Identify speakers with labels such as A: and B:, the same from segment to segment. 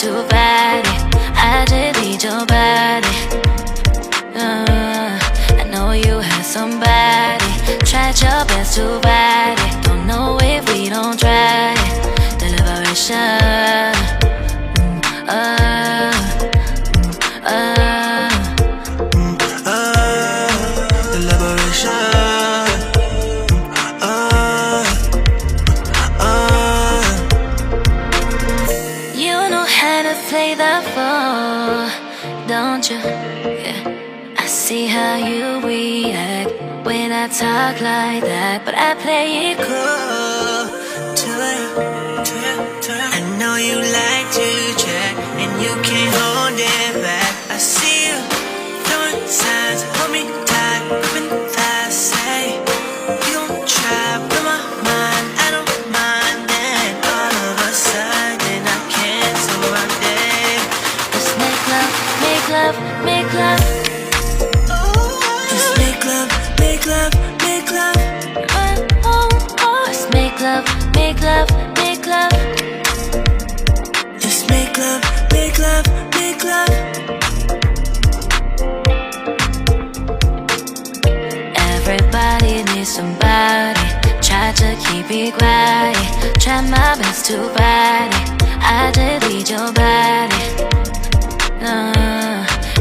A: to fight it. I just need your body. I know you had somebody. Tried your best to fight it. Don't know if we don't try it. Deliberation. Play the fool, don't you? Yeah. I see how you react when I talk like that, but I play it cool to you. I know you like to check, and you can't hold it back. I see you throwing signs, hold me tight, gripping fast. Say you gon' try, blow my mind. I don't mind. Then all of a sudden I can't, so I'm dead. Make love, make love. Just make love, make love, make love. Just make love, make love, make love. Just make love, make love, make love. Everybody needs somebody. Try to keep it quiet. Try my best to fight it. I just need your body.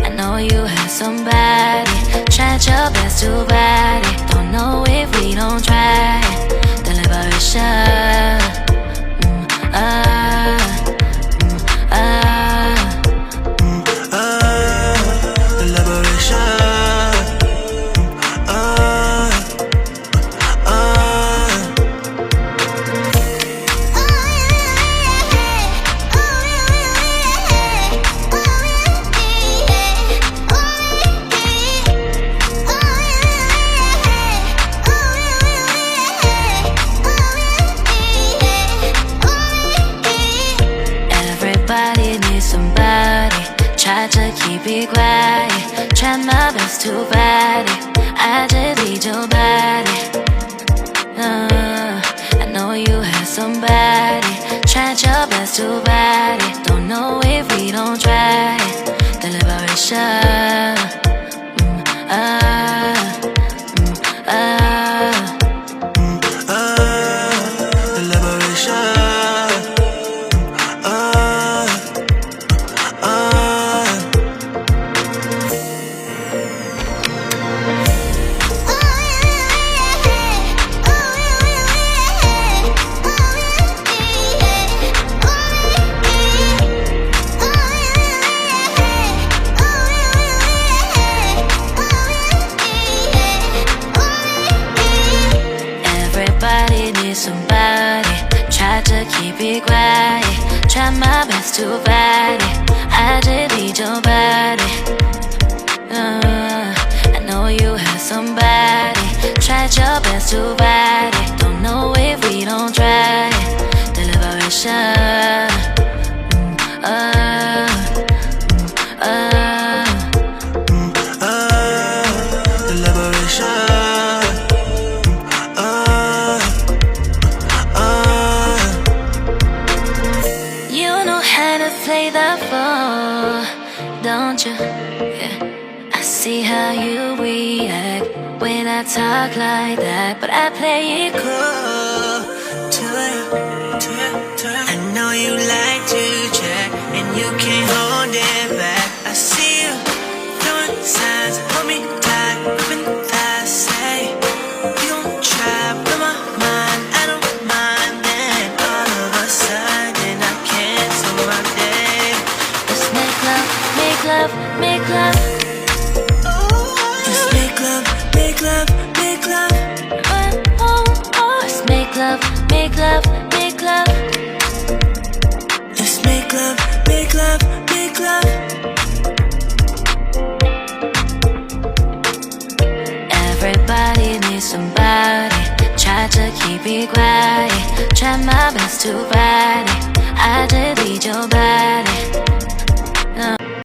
A: I know you had somebody. Tried your best to fight it. Don't know if we don't try it. Deliberation. Everybody needs somebody. Try to keep it quiet. Try my best to fight it. I just need your body. I know you had somebody. Tried your best to fight it. Don't know if we don't try it. Deliberation. Everybody needs somebody. Try to keep it quiet. Try my best to fight it. I just need your body. I know you had somebody. Tried your best to fight it. Don't know if we don't try it. Deliberation. Play the fool, don't you? Yeah. I see how you react when I talk like that, but I play it cool to you. I know you like to check, and you can't hold it back. I see you throwing signs, hold me tight, gripping fast. Say you gon' try, blow my mind. I don't mind. Then all of a sudden I can't, so I'm dead. Make love, make love. Just make love, make love, make love. Just make love, make love, make love. Just make love, make love, make love. Everybody needs somebody. Try to keep it quiet. Try my best to fight it.